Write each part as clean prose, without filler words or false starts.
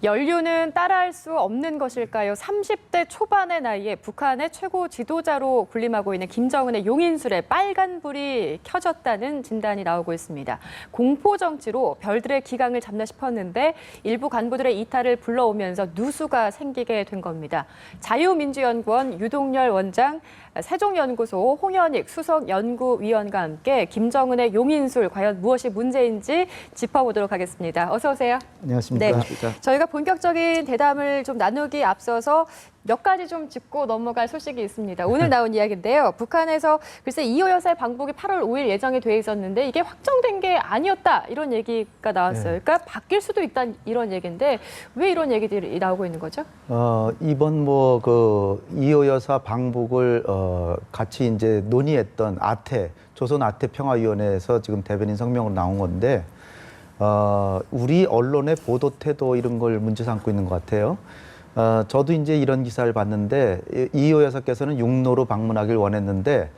연륜은 따라할 수 없는 것일까요? 30대 초반의 나이에 북한의 최고 지도자로 군림하고 있는 김정은의 용인술에 빨간불이 켜졌다는 진단이 나오고 있습니다. 공포정치로 별들의 기강을 잡나 싶었는데 일부 간부들의 이탈을 불러오면서 누수가 생기게 된 겁니다. 자유민주연구원 유동열 원장, 세종연구소 홍현익 수석연구위원과 함께 김정은의 용인술 과연 무엇이 문제인지 짚어보도록 하겠습니다. 어서 오세요. 안녕하십니까. 네, 저희가 본격적인 대담을 좀 나누기 앞서서 몇 가지 좀 짚고 넘어갈 소식이 있습니다. 오늘 나온 이야기인데요. 북한에서 글쎄 이호 여사의 방북이 8월 5일 예정이 돼 있었는데 이게 확정된 게 아니었다 이런 얘기가 나왔어요. 네. 그러니까 바뀔 수도 있다 이런 얘기인데 왜 이런 얘기들이 나오고 있는 거죠? 이번 이호 여사 방북을 같이 이제 논의했던 조선 아태 평화위원회에서 지금 대변인 성명으로 나온 건데 우리 언론의 보도 태도 이런 걸 문제 삼고 있는 것 같아요. 저도 이제 이런 기사를 봤는데 이호 여사께서는 육로로 방문하길 원했는데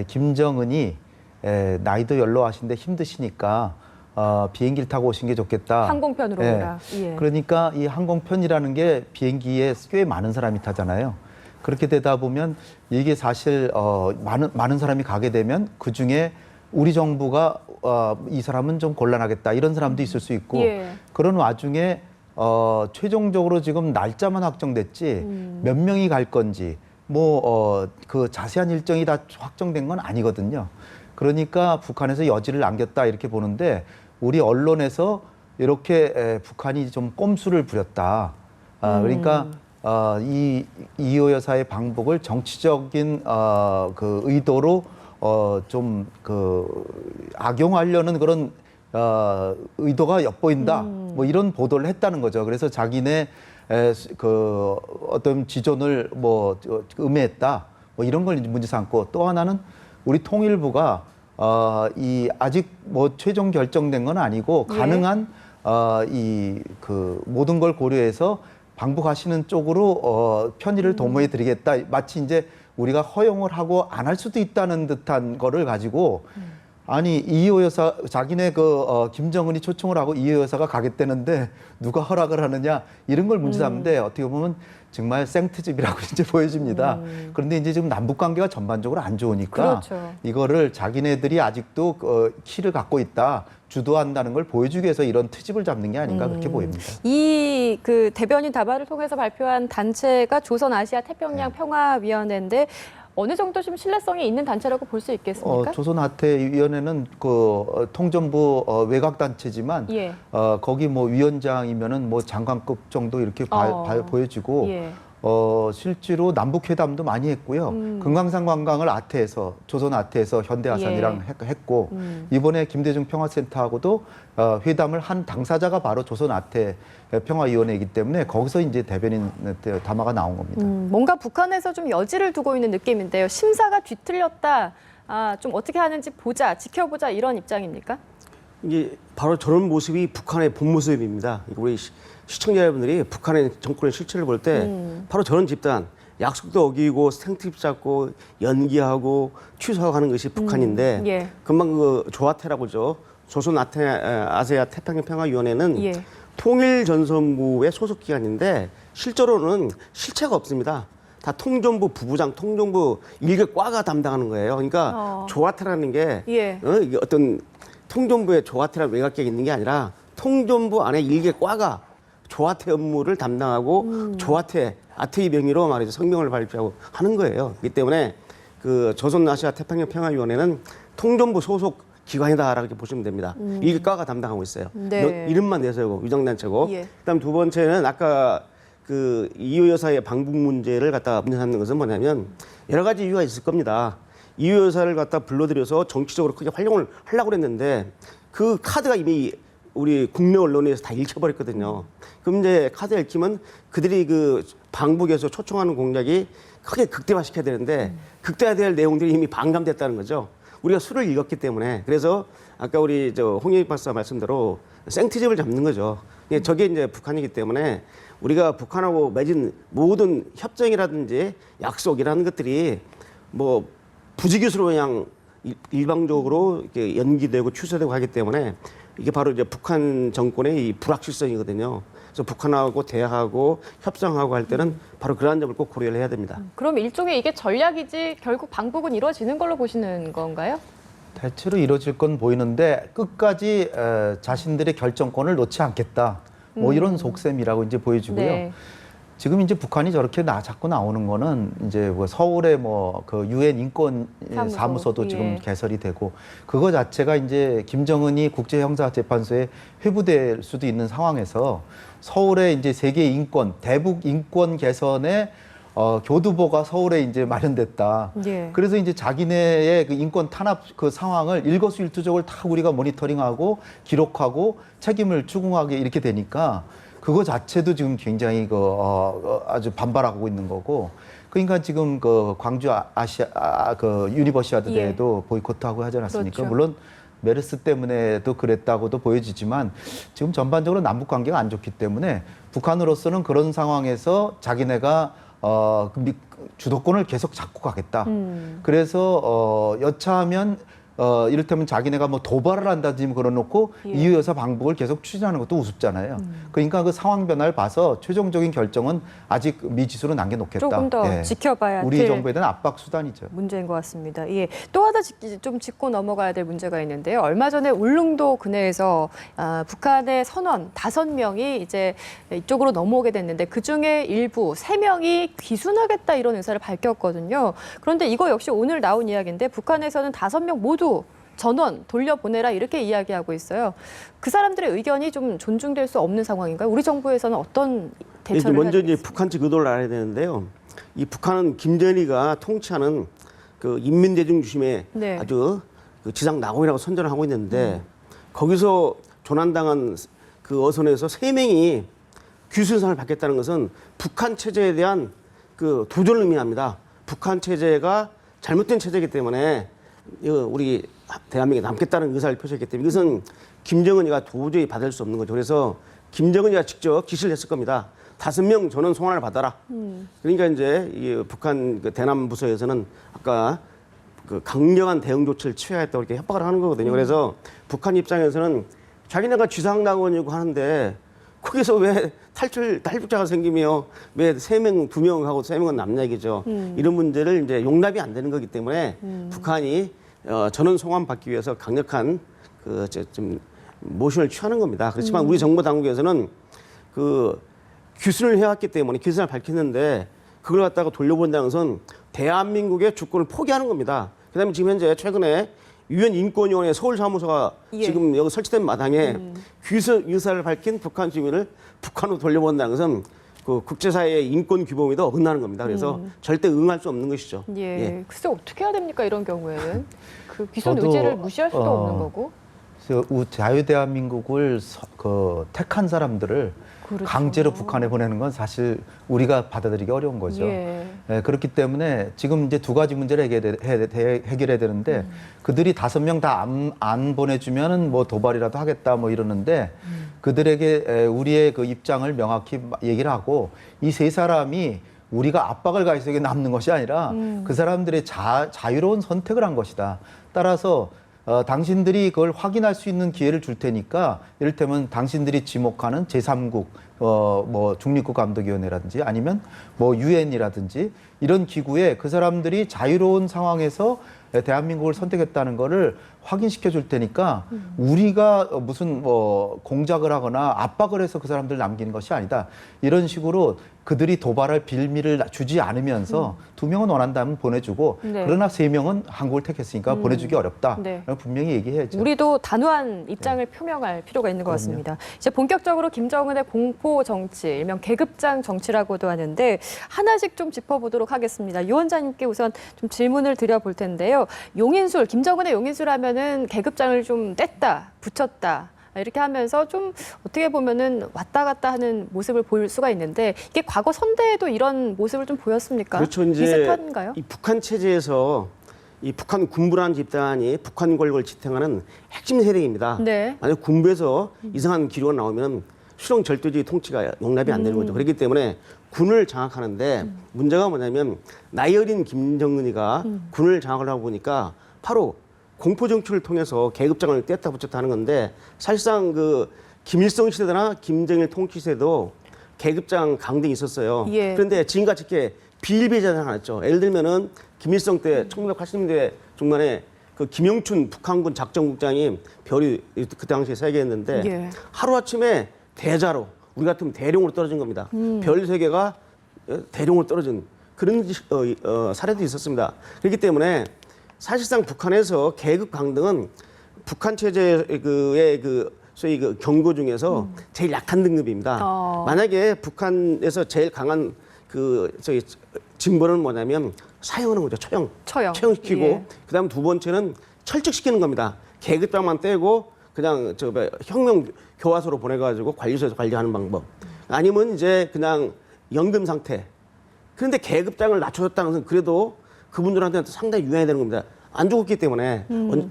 김정은이 나이도 연로하신데 힘드시니까 비행기를 타고 오신 게 좋겠다. 항공편으로 오라. 예. 그러니까 이 항공편이라는 게 비행기에 꽤 많은 사람이 타잖아요. 그렇게 되다 보면 이게 사실 많은 사람이 가게 되면 그중에 우리 정부가 이 사람은 좀 곤란하겠다 이런 사람도 있을 수 있고 예. 그런 와중에 최종적으로 지금 날짜만 확정됐지 몇 명이 갈 건지 그 자세한 일정이 다 확정된 건 아니거든요. 그러니까 북한에서 여지를 남겼다 이렇게 보는데 우리 언론에서 이렇게 북한이 좀 꼼수를 부렸다. 그러니까 이호 여사의 방북을 정치적인 그 의도로 악용하려는 그런 의도가 엿보인다. 뭐 이런 보도를 했다는 거죠. 그래서 자기네 어떤 지존을 음해했다. 뭐 이런 걸 문제 삼고 또 하나는 우리 통일부가 아직 최종 결정된 건 아니고 가능한 모든 걸 고려해서 방북하시는 쪽으로 편의를 도모해 드리겠다. 마치 이제 우리가 허용을 하고 안 할 수도 있다는 듯한 거를 가지고 아니 이호 여사 자기네 김정은이 초청을 하고 이호 여사가 가겠다는데 누가 허락을 하느냐 이런 걸 문제 삼는데 어떻게 보면 정말 생트집이라고 이제 보여집니다. 그런데 이제 지금 남북 관계가 전반적으로 안 좋으니까 그렇죠. 이거를 자기네들이 아직도 키를 갖고 있다. 주도한다는 걸 보여주기 위해서 이런 트집을 잡는 게 아닌가 그렇게 보입니다. 이 대변인 답안을 통해서 발표한 단체가 조선 아시아 태평양 평화위원회인데 어느 정도 좀 신뢰성이 있는 단체라고 볼 수 있겠습니까? 조선 아태위원회는 통전부 외곽 단체지만 예. 거기 위원장이면은 장관급 정도 이렇게 보여지고 예. 실제로 남북 회담도 많이 했고요. 금강산 관광을 조선 아태에서 현대아산이랑 했고 이번에 김대중 평화센터하고도 회담을 한 당사자가 바로 조선 아태 평화위원회이기 때문에 거기서 이제 대변인 담화가 나온 겁니다. 뭔가 북한에서 좀 여지를 두고 있는 느낌인데요. 심사가 뒤틀렸다. 좀 어떻게 하는지 지켜보자 이런 입장입니까? 이게 바로 저런 모습이 북한의 본 모습입니다. 우리 시청자 여러분들이 북한의 정권의 실체를 볼 때 바로 저런 집단, 약속도 어기고 생트립 잡고 연기하고 취소하는 것이 북한인데 예. 금방 조아태라고 그러죠. 조선 아시아 태평양 평화위원회는 예. 통일전선부의 소속 기관인데 실제로는 실체가 없습니다. 다 통전부 부부장, 통전부 일개 과가 담당하는 거예요. 그러니까 조아태라는 게 예. 이게 어떤 통전부의 조아태라는 외곽계가 있는 게 아니라 통전부 안에 일개 과가 조아태 업무를 담당하고 아태의 명의로 말이죠. 성명을 발표하고 하는 거예요. 그렇기 때문에 조선 아시아 태평양 평화위원회는 통전부 소속 기관이다라고 보시면 됩니다. 일개 과가 담당하고 있어요. 네. 이름만 내세우고 위정단체고. 예. 그다음 두 번째는 아까 이호 여사의 방북 문제를 문제 삼는 것은 뭐냐면 여러 가지 이유가 있을 겁니다. 이호 여사를 불러들여서 정치적으로 크게 활용을 하려고 했는데 그 카드가 이미 우리 국내 언론에서 다 읽혀버렸거든요. 그럼 이제 카드 읽히면 그들이 방북에서 초청하는 공약이 크게 극대화시켜야 되는데 극대화될 내용들이 이미 반감됐다는 거죠. 우리가 수를 읽었기 때문에. 그래서 아까 우리 홍익 박사 말씀대로 생트집을 잡는 거죠. 저게 이제 북한이기 때문에 우리가 북한하고 맺은 모든 협정이라든지 약속이라는 것들이 부지기수로 그냥 일방적으로 이렇게 연기되고 취소되고 하기 때문에 이게 바로 이제 북한 정권의 이 불확실성이거든요. 그래서 북한하고 대화하고 협상하고 할 때는 바로 그러한 점을 꼭 고려를 해야 됩니다. 그럼 일종의 이게 전략이지 결국 방북은 이루어지는 걸로 보시는 건가요? 대체로 이루어질 건 보이는데 끝까지 자신들의 결정권을 놓지 않겠다. 뭐 이런 속셈이라고 이제 보여지고요. 네. 지금 이제 북한이 저렇게 자꾸 나오는 거는 이제 뭐 서울에 뭐 그 유엔 인권 사무소도 예. 지금 개설이 되고 그거 자체가 이제 김정은이 국제형사재판소에 회부될 수도 있는 상황에서 서울에 이제 세계 인권 대북 인권 개선에 교두보가 서울에 이제 마련됐다. 예. 그래서 이제 자기네의 그 인권 탄압 그 상황을 일거수일투족을 다 우리가 모니터링하고 기록하고 책임을 추궁하게 이렇게 되니까 그거 자체도 지금 굉장히 아주 반발하고 있는 거고. 그러니까 지금 그 광주 그 유니버시아드 예. 대회도 보이콧하고 하지 않았습니까? 그렇죠. 물론 메르스 때문에도 그랬다고도 보여지지만 지금 전반적으로 남북 관계가 안 좋기 때문에 북한으로서는 그런 상황에서 자기네가 주도권을 계속 잡고 가겠다. 그래서 여차하면 이를테면 자기네가 뭐 도발을 한다든지 그러놓고 예. 이유 여사 방북을 계속 추진하는 것도 우습잖아요. 그러니까 그 상황 변화를 봐서 최종적인 결정은 아직 미지수로 남겨놓겠다. 조금 더 예. 지켜봐야 우리 될 정부에 대한 압박 수단이죠. 문제인 것 같습니다. 예. 또 하나 좀 짚고 넘어가야 될 문제가 있는데요. 얼마 전에 울릉도 근해에서 북한의 선원 5명이 이제 이쪽으로 넘어오게 됐는데 그중에 일부 3명이 귀순하겠다 이런 의사를 밝혔거든요. 그런데 이거 역시 오늘 나온 이야기인데 북한에서는 5명 모두 전원 돌려보내라 이렇게 이야기하고 있어요. 그 사람들의 의견이 좀 존중될 수 없는 상황인가요? 우리 정부에서는 어떤 대처를 해야 먼저 이제 되겠습니까? 북한 측 의도를 알아야 되는데요. 이 북한은 김정일이가 통치하는 그 인민대중 중심의 네. 아주 그 지상 낙원이라고 선전을 하고 있는데 거기서 조난당한 그 어선에서 3명이 귀순상을 받겠다는 것은 북한 체제에 대한 그 도전을 의미합니다. 북한 체제가 잘못된 체제이기 때문에 우리 대한민국에 남겠다는 의사를 표시했기 때문에 이것은 김정은이가 도저히 받을 수 없는 거죠. 그래서 김정은이가 직접 지시를 했을 겁니다. 5명 전원 송환을 받아라. 그러니까 이제 이 북한 그 대남 부서에서는 아까 그 강력한 대응 조치를 취하겠다고 이렇게 협박을 하는 거거든요. 그래서 북한 입장에서는 자기네가 지상낙원이고 하는데 거기서 왜 탈북자가 생기며 왜 3명, 2명하고 3명은 남냐 이거죠. 이런 문제를 이제 용납이 안 되는 거기 때문에 북한이 전원 송환 받기 위해서 강력한 좀 모션을 취하는 겁니다. 그렇지만 우리 정부 당국에서는 그 귀순을 해왔기 때문에 귀순을 밝혔는데 그걸 갖다가 돌려본다는 것은 대한민국의 주권을 포기하는 겁니다. 그다음에 지금 현재 최근에 유엔 인권위원회 서울 사무소가 예. 지금 여기 설치된 마당에 귀순 의사를 밝힌 북한 주민을 북한으로 돌려본다는 것은 그 국제사회의 인권 규범에도 어긋나는 겁니다. 그래서 절대 응할 수 없는 것이죠. 예. 글쎄 어떻게 해야 됩니까 이런 경우에는 그 귀순 저도, 의지를 무시할 수도 없는 거고. 그래서 자유대한민국을 택한 사람들을 그렇죠. 강제로 북한에 보내는 건 사실 우리가 받아들이기 어려운 거죠. 예. 예, 그렇기 때문에 지금 이제 2가지 문제를 해결해야 되는데 그들이 5명 다 안 보내주면은 뭐 도발이라도 하겠다 뭐 이러는데 그들에게 우리의 그 입장을 명확히 얘기를 하고 이 3사람이 우리가 압박을 가해서 남는 것이 아니라 그 사람들의 자유로운 선택을 한 것이다. 따라서 당신들이 그걸 확인할 수 있는 기회를 줄 테니까 이를테면 당신들이 지목하는 제3국 뭐 중립국 감독위원회라든지 아니면 뭐 유엔이라든지 이런 기구에 그 사람들이 자유로운 상황에서 대한민국을 선택했다는 거를 확인시켜 줄 테니까 우리가 무슨 뭐 공작을 하거나 압박을 해서 그 사람들 남기는 것이 아니다. 이런 식으로 그들이 도발할 빌미를 주지 않으면서 2명은 원한다면 보내주고 네. 그러나 3명은 한국을 택했으니까 보내주기 어렵다. 네. 분명히 얘기해야죠. 우리도 단호한 입장을 표명할 필요가 있는 것 같습니다. 이제 본격적으로 김정은의 공포 정치, 일명 계급장 정치라고도 하는데 하나씩 좀 짚어보도록 하겠습니다. 유 원장님께 우선 좀 질문을 드려볼 텐데요. 용인술, 김정은의 용인술 하면은 계급장을 좀 뗐다, 붙였다. 이렇게 하면서 좀 어떻게 보면은 왔다 갔다 하는 모습을 볼 수가 있는데 이게 과거 선대에도 이런 모습을 좀 보였습니까? 그렇죠. 이제 비슷한가요? 이 북한 체제에서 이 북한 군부라는 집단이 북한 권력을 지탱하는 핵심 세력입니다. 네. 만약 군부에서 이상한 기류가 나오면 수령 절대주의 통치가 용납이 안 되는 거죠. 그렇기 때문에 군을 장악하는데 문제가 뭐냐면 나이 어린 김정은이가 군을 장악을 하고 보니까 바로 공포 정치를 통해서 계급장을 뗐다 붙였다 하는 건데 사실상 그 김일성 시대나 김정일 통치 시대도 계급장 강등이 있었어요. 예. 그런데 지금같이 이렇게 비일비재는 않았죠. 예를 들면은 김일성 때 1980년대 중반에 그 김영춘 북한군 작전국장이 별이 그 당시에 세계했는데 예. 하루아침에 대자로 우리 같으면 대룡으로 떨어진 겁니다. 별 3개가 대룡으로 떨어진 그런 사례도 있었습니다. 그렇기 때문에 사실상 북한에서 계급 강등은 북한 체제의 소위 그 경고 중에서 제일 약한 등급입니다. 만약에 북한에서 제일 강한 징벌은 뭐냐면 사형하는 거죠. 처형시키고 예. 그다음 두 번째는 철직시키는 겁니다. 계급장만 떼고 그냥 혁명 교화소로 보내가지고 관리소에서 관리하는 방법. 아니면 이제 그냥 연금 상태. 그런데 계급장을 낮춰줬다는 것은 그래도 그분들한테는 상당히 유연해야 되는 겁니다. 안 죽었기 때문에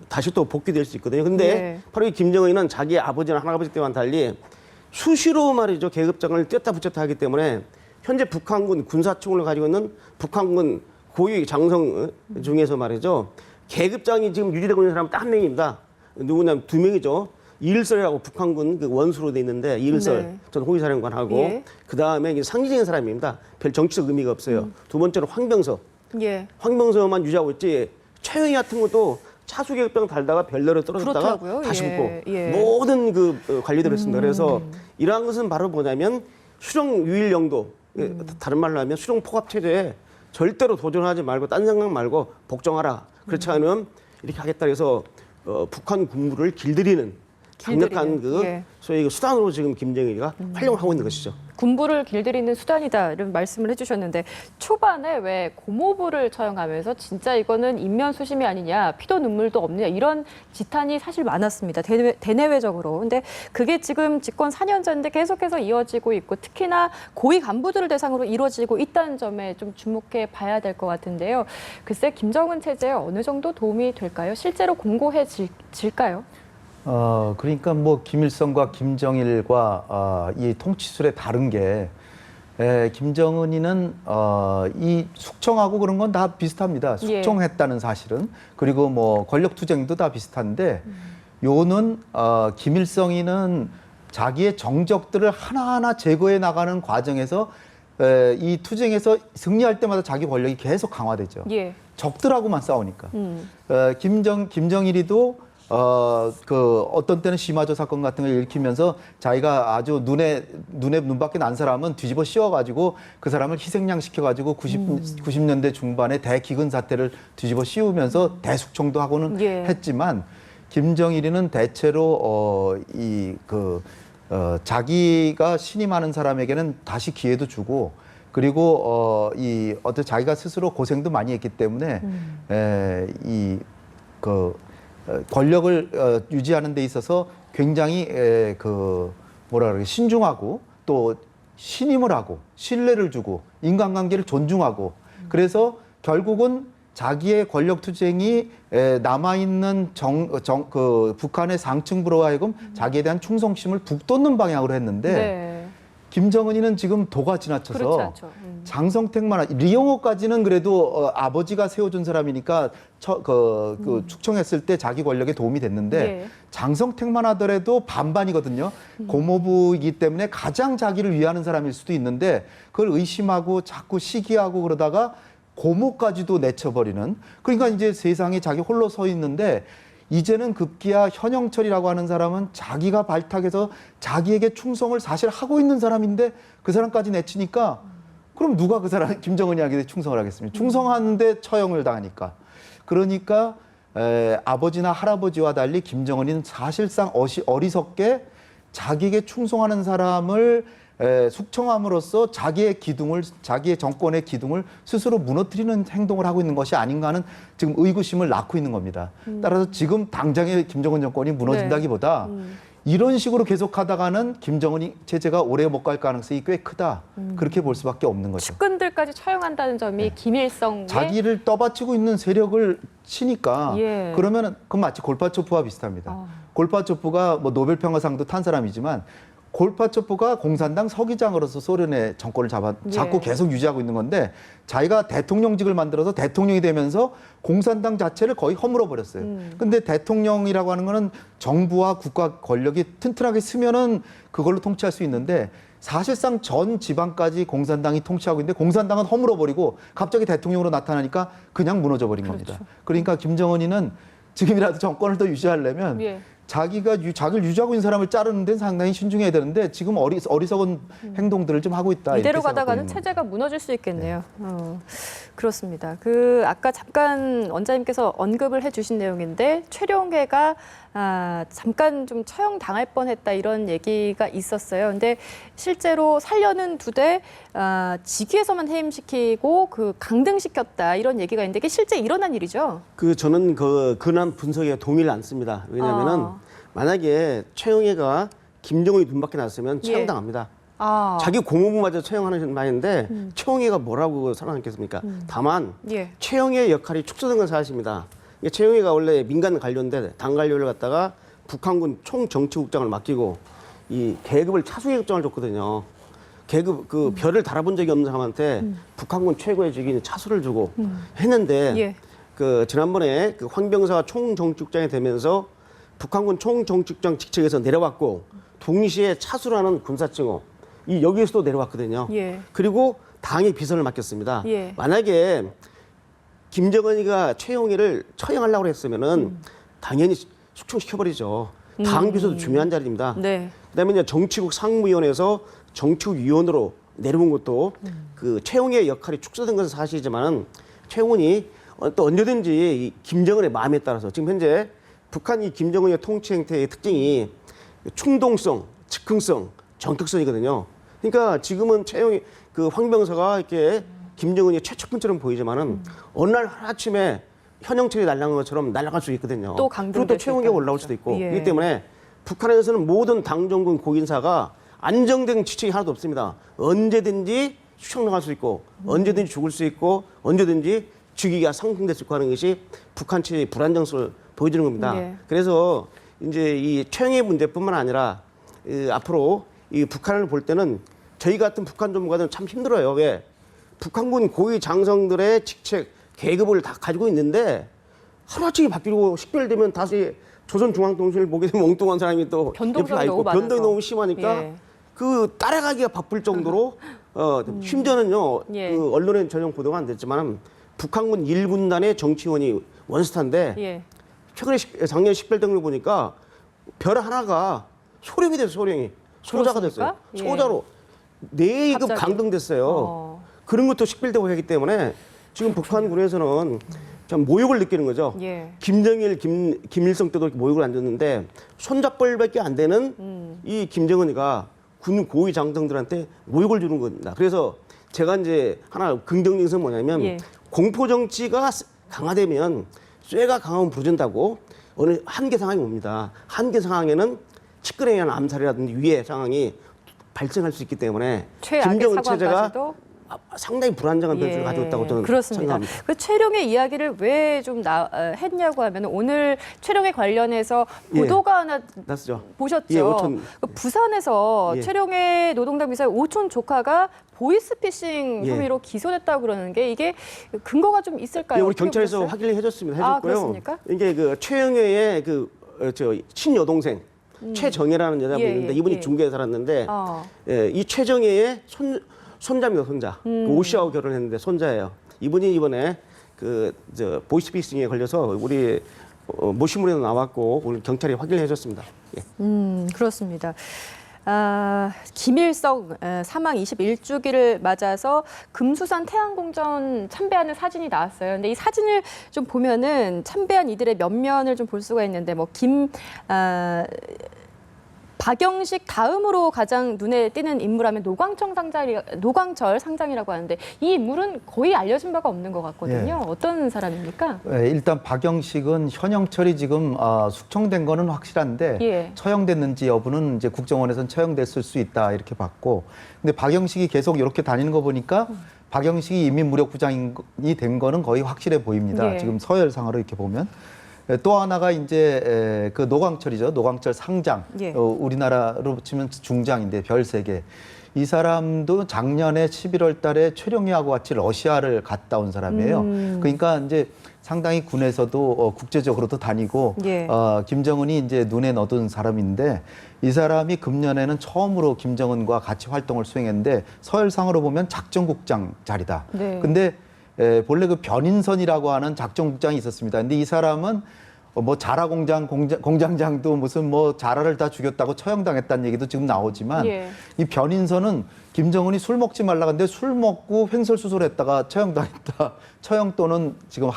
다시 또 복귀될 수 있거든요. 근데 예. 바로 이 김정은은 자기 아버지나 할아버지 때와는 달리 수시로 말이죠. 계급장을 뗐다 붙였다 하기 때문에 현재 북한군 군사총을 가지고 있는 북한군 고위 장성 중에서 말이죠. 계급장이 지금 유지되고 있는 사람은 딱 한 명입니다. 누구냐면 2명이죠. 이일설이라고 북한군 그 원수로 돼 있는데 이일설 네. 전 호위사령관하고 예. 그다음에 상징적인 사람입니다. 별 정치적 의미가 없어요. 두 번째로 황병서. 예. 황병서만 유지하고 있지 최영희 같은 것도 차수계급장 달다가 별내로 떨어졌다가 그렇더라고요. 다시 예, 붙고 예. 모든 그 관리들을 했습니다. 그래서 이러한 것은 바로 뭐냐면 수령 유일 영도 다른 말로 하면 수령 포갑 체제에 절대로 도전하지 말고 딴 생각 말고 복종하라. 그렇지 않으면 이렇게 하겠다 해서 북한 군부를 길들이는 강력한 예. 소위 그 수단으로 지금 김정일이가 활용을 하고 있는 것이죠. 군부를 길들이는 수단이다 이런 말씀을 해주셨는데 초반에 왜 고모부를 처형하면서 진짜 이거는 인면수심이 아니냐 피도 눈물도 없느냐 이런 지탄이 사실 많았습니다. 대내외적으로. 근데 그게 지금 집권 4년째인데 계속해서 이어지고 있고 특히나 고위 간부들을 대상으로 이루어지고 있다는 점에 좀 주목해 봐야 될 것 같은데요. 글쎄 김정은 체제에 어느 정도 도움이 될까요? 실제로 공고해질까요? 그러니까 뭐 김일성과 김정일과 이 통치술의 다른 게 김정은이는 이 숙청하고 그런 건 다 비슷합니다. 숙청했다는 사실은. 그리고 뭐 권력투쟁도 다 비슷한데 요는 김일성이는 자기의 정적들을 하나하나 제거해 나가는 과정에서 이 투쟁에서 승리할 때마다 자기 권력이 계속 강화되죠. 예. 적들하고만 싸우니까. 김정일이도 어떤 때는 시마조 사건 같은 걸 일으키면서 자기가 아주 눈에 눈밖에 난 사람은 뒤집어 씌워가지고 그 사람을 희생양 시켜가지고 90년대 중반에 대기근 사태를 뒤집어 씌우면서 대숙청도 하고는 예. 했지만 김정일이는 대체로 자기가 신임하는 사람에게는 다시 기회도 주고 그리고 자기가 스스로 고생도 많이 했기 때문에 권력을 유지하는 데 있어서 굉장히 신중하고 또 신임을 하고 신뢰를 주고 인간관계를 존중하고 그래서 결국은 자기의 권력 투쟁이 남아있는 북한의 상층부로 하여금 자기에 대한 충성심을 북돋는 방향으로 했는데 네. 김정은이는 지금 도가 지나쳐서 그렇지 않죠. 장성택만 리용호까지는 그래도 아버지가 세워준 사람이니까 축청했을 때 자기 권력에 도움이 됐는데 예. 장성택만 하더라도 반반이거든요. 고모부이기 때문에 가장 자기를 위하는 사람일 수도 있는데 그걸 의심하고 자꾸 시기하고 그러다가 고모까지도 내쳐버리는 그러니까 이제 세상에 자기 홀로 서 있는데 이제는 급기야 현영철이라고 하는 사람은 자기가 발탁해서 자기에게 충성을 사실 하고 있는 사람인데 그 사람까지 내치니까 그럼 누가 그 사람 김정은이에게 충성을 하겠습니까? 충성하는데 처형을 당하니까. 그러니까 아버지나 할아버지와 달리 김정은이는 사실상 어리석게 자기에게 충성하는 사람을 숙청함으로써 자기의 정권의 기둥을 스스로 무너뜨리는 행동을 하고 있는 것이 아닌가 하는 지금 의구심을 낳고 있는 겁니다. 따라서 지금 당장의 김정은 정권이 무너진다기보다 이런 식으로 계속하다가는 김정은 체제가 오래 못 갈 가능성이 꽤 크다. 그렇게 볼 수밖에 없는 거죠. 측근들까지 처형한다는 점이 김일성의 자기를 떠받치고 있는 세력을 치니까 예. 그러면 그건 마치 골바초프와 비슷합니다. 골바초프가 뭐 노벨 평화상도 탄 사람이지만 골바초프가 공산당 서기장으로서 소련의 정권을 잡고 예. 계속 유지하고 있는 건데 자기가 대통령직을 만들어서 대통령이 되면서 공산당 자체를 거의 허물어 버렸어요. 근데 대통령이라고 하는 거는 정부와 국가 권력이 튼튼하게 쓰면은 그걸로 통치할 수 있는데 사실상 전 지방까지 공산당이 통치하고 있는데 공산당은 허물어 버리고 갑자기 대통령으로 나타나니까 그냥 무너져 버린 겁니다. 그러니까 김정은이는 지금이라도 정권을 더 유지하려면 예. 자기를 유지하고 있는 사람을 자르는 데는 상당히 신중해야 되는데 지금 어리석은 행동들을 좀 하고 있다. 이대로 이렇게 가다가는 생각하고 있는 체제가 무너질 수 있겠네요. 그렇습니다. 아까 잠깐 원장님께서 언급을 해주신 내용인데 최룡해가 잠깐 좀 처형당할 뻔했다 이런 얘기가 있었어요. 근데 실제로 살려는 두 대 직위에서만 해임시키고 강등시켰다 이런 얘기가 있는데 이게 실제 일어난 일이죠? 저는 근한 분석에 동의를 않습니다. 왜냐하면은 만약에 최영애가 김정은이 눈밖에 났으면 처형당합니다. 자기 고모부마저 처형하는 말인데 최영애가 뭐라고 살아남겠습니까? 다만 예. 최영애의 역할이 축소된 건 사실입니다. 최영애가 원래 민간 관료인데 당 관료를 갖다가 북한군 총정치국장을 맡기고 이 계급을 차수계급장을 줬거든요. 계급 별을 달아본 적이 없는 사람한테 북한군 최고의 직위인 차수를 주고 했는데 예. 지난번에 황병사가 총정치국장이 되면서 북한군 총정치국장 직책에서 내려왔고 동시에 차수라는 군사칭호 여기에서도 내려왔거든요. 예. 그리고 당의 비서를 맡겼습니다. 예. 만약에 김정은이가 최영애를 처형하려고 했으면은 당연히 숙청시켜버리죠. 당 비서도 중요한 자리입니다. 네. 그다음에 이제 정치국 상무위원회에서 정치국 위원으로 내려온 것도 최영애의 역할이 축소된 것은 사실이지만은 최영훈이 또 언제든지 이 김정은의 마음에 따라서 지금 현재 북한이 김정은의 통치 행태의 특징이 충동성, 즉흥성, 정격성이거든요. 그러니까 지금은 최영희 황병서가 이렇게 김정은이 최측근처럼 보이지만은 어느 날 하루아침에 현영철이 날아간 것처럼 날아갈 수 있거든요. 또 그리고 또 최영희가 올라올 수도 있고. 예. 그렇기 때문에 북한에서는 모든 당정군 고인사가 안정된 지책이 하나도 없습니다. 언제든지 추청나갈 수 있고 언제든지 죽을 수 있고 언제든지 즉위가 상승될 수 있고 하는 것이 북한 체제의 불안정성을 보여주는 겁니다. 예. 그래서 이제 이 최영의 문제뿐만 아니라 앞으로 이 북한을 볼 때는 저희 같은 북한 전문가들은 참 힘들어요. 왜? 북한군 고위 장성들의 직책, 계급을 다 가지고 있는데 하루아침에 바뀌고 식별되면 다시 조선중앙통신을 보게 되면 엉뚱한 사람이 또 변동성이 옆에 가 있고 너무 많아서. 변동이 너무 심하니까 예. 따라가기가 바쁠 정도로 심지어는요 예. 언론에 전혀 보도가 안 됐지만 북한군 1군단의 정치원이 원스타인데 예. 최근에 작년 식별등을 보니까 별 하나가 소령이 됐어요. 소령이 소자가 됐어요. 그렇습니까? 예. 소자로 4급 갑자기? 강등됐어요. 그런 것도 식별되고 하기 때문에 지금 북한군에서는 참 모욕을 느끼는 거죠. 예. 김정일, 김일성 때도 이렇게 모욕을 안 줬는데 손잡벌밖에 안 되는 이 김정은이가 군 고위 장성들한테 모욕을 주는 겁니다. 그래서 제가 이제 하나 긍정적인 것은 뭐냐면 예. 공포 정치가 강화되면 쇠가 강하면 부러진다고 어느 한계 상황이 옵니다. 한계 상황에는 측근에 의한 암살이라든지 위해 상황이 발생할 수 있기 때문에 최악의 김정은 체제가 상황까지도 상당히 불안정한 변수를 가지고 있다고 저는 그렇습니다. 생각합니다. 그 최룡의 이야기를 왜 좀 했냐고 하면 오늘 최룡에 관련해서 보도가 하나 났죠. 보셨죠? 예, 오촌. 그 부산에서 예. 최룡의 노동당 비서의 오촌 조카가 보이스피싱 예. 丑위로 기소됐다고 그러는 게 이게 근거가 좀 있을까요? 예, 우리 어떻게 경찰에서 보셨어요? 확인을 해줬습니다. 아, 해줬고요. 그렇습니까? 이게 최영애의 친여동생 최정혜라는 여자분이 예, 있는데 예, 이분이 예. 중계에 살았는데 어. 이 최정혜의 손자입니다. 손자. 오 씨하고 결혼했는데 손자예요. 이분이 이번에 보이스피싱에 걸려서 우리 모시물에도 나왔고 오늘 경찰이 확인을 해줬습니다. 예. 그렇습니다. 김일성 사망 21주기를 맞아서 금수산 태양궁전 참배하는 사진이 나왔어요. 근데 이 사진을 좀 보면은 참배한 이들의 면면을 좀 볼 수가 있는데 박영식 다음으로 가장 눈에 띄는 인물하면 노광철 상장이라고 하는데 이 인물은 거의 알려진 바가 없는 것 같거든요. 예. 어떤 사람입니까? 일단 박영식은 현영철이 지금 숙청된 거는 확실한데 예. 처형됐는지 여부는 이제 국정원에서는 처형됐을 수 있다 이렇게 봤고, 근데 박영식이 계속 이렇게 다니는 거 보니까 박영식이 인민무력부장이 된 거는 거의 확실해 보입니다. 예. 지금 서열상으로 이렇게 보면. 또 하나가 이제 그 노광철이죠. 노광철 상장. 예. 우리나라로 치면 중장인데 별 3개. 이 사람도 작년에 11월 달에 최룡희하고 같이 러시아를 갔다 온 사람이에요. 그러니까 이제 상당히 군에서도 국제적으로도 다니고 예. 김정은이 이제 눈에 넣어둔 사람인데 이 사람이 금년에는 처음으로 김정은과 같이 활동을 수행했는데 서열상으로 보면 작전국장 자리다. 네. 근데 본래 그 변인선이라고 하는 작전국장이 있었습니다. 근데 이 사람은 뭐 자라 공장장도 무슨 뭐 자라를 다 죽였다고 처형당했다는 얘기도 지금 나오지만 예. 이 변인선은 김정은이 술 먹지 말라 근데 술 먹고 횡설수설했다가 처형당했다. 처형 또는 지금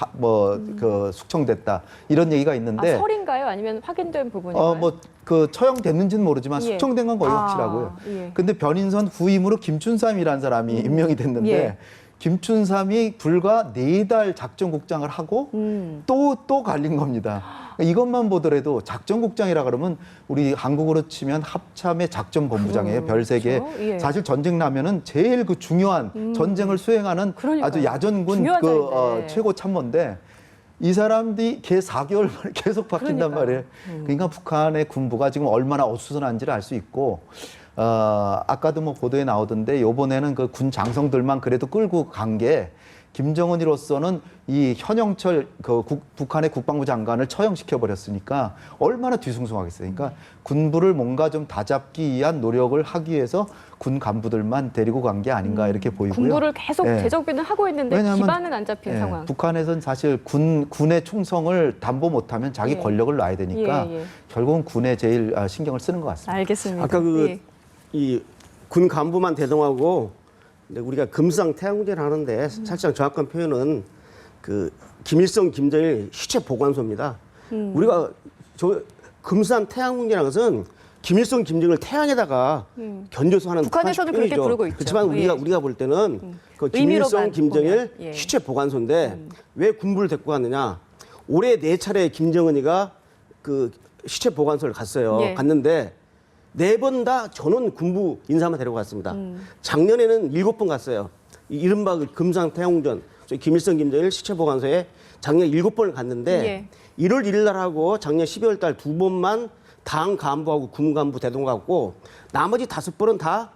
그 숙청됐다. 이런 얘기가 있는데 설인가요? 아니면 확인된 부분인가요? 뭐 그 처형됐는지는 모르지만 예. 숙청된 건 거의 확실하고요. 예. 근데 변인선 후임으로 김춘삼이라는 사람이 임명이 됐는데 예. 김춘삼이 불과 4달 작전국장을 하고 또 갈린 겁니다. 이것만 보더라도 작전국장이라 그러면 우리 한국으로 치면 합참의 작전본부장이에요. 별 3개. 그렇죠. 예. 사실 전쟁 나면은 제일 그 중요한 전쟁을 수행하는 그러니까요. 아주 야전군 중요한 그 자리인데. 최고 참모인데 이 사람들이 걔 4개월 만에 계속 바뀐단 그러니까요. 말이에요. 그러니까 북한의 군부가 지금 얼마나 어수선한지를 알 수 있고 아까도 뭐 보도에 나오던데 요번에는 그 군 장성들만 그래도 끌고 간 게 김정은이로서는 이 현영철 그 북한의 국방부 장관을 처형시켜 버렸으니까 얼마나 뒤숭숭하겠어요. 그러니까 군부를 뭔가 좀 다잡기 위한 노력을 하기 위해서 군 간부들만 데리고 간 게 아닌가 이렇게 보이고요. 군부를 계속 예. 재정비는 하고 있는데 왜냐하면, 기반은 안 잡힌 예, 상황. 북한에서는 사실 군의 충성을 담보 못하면 자기 예. 권력을 놔야 되니까 예, 예. 결국은 군에 제일 신경을 쓰는 것 같습니다. 알겠습니다. 아까 예. 이 군 간부만 대동하고 근데 우리가 금상 태양제를 하는데 사실상 정확한 표현은 그 김일성 김정일 시체 보관소입니다. 우리가 저 금산 태양궁이라는 것은 김일성 김정일 태양에다가 견뎌서 하는 북한에서도 그렇게 표현이죠. 부르고 있죠. 그렇지만 예. 우리가 볼 때는 그 의미로만 김일성 김정일 보면, 예. 시체 보관소인데 왜 군부를 데리고 갔느냐? 올해 4차례 김정은이가 그 시체 보관소를 갔어요. 예. 갔는데 4번 다 전원 군부 인사만 데리고 갔습니다. 작년에는 7번 갔어요. 이른바 그 금상 태양전 김일성 김정일 시체 보관소에 작년 7번을 갔는데 예. 1월 1일 날 하고 작년 12월 달 2번만 당 간부하고 군 간부 대동 갔고 나머지 5번은 다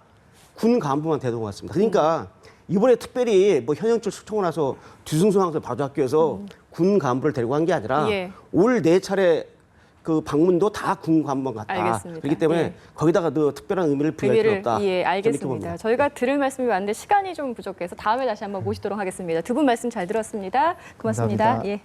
군 간부만 대동 갔습니다. 그러니까 이번에 특별히 뭐 현영철 숙청을 나서 뒤숭숭하면서 바주학교에서 군 간부를 데리고 간 게 아니라 예. 올 4차례 그 방문도 다 군 간부만 갔다. 알겠습니다. 그렇기 때문에 예. 거기다가 더 특별한 의미를 부여할 필요 없다. 예, 저는 이렇게 알겠습니다. 봅니다. 저희가 들을 말씀이 많은데 시간이 좀 부족해서 다음에 다시 한번 모시도록 하겠습니다. 두 분 말씀 잘 들었습니다. 고맙습니다. 감사합니다. 예.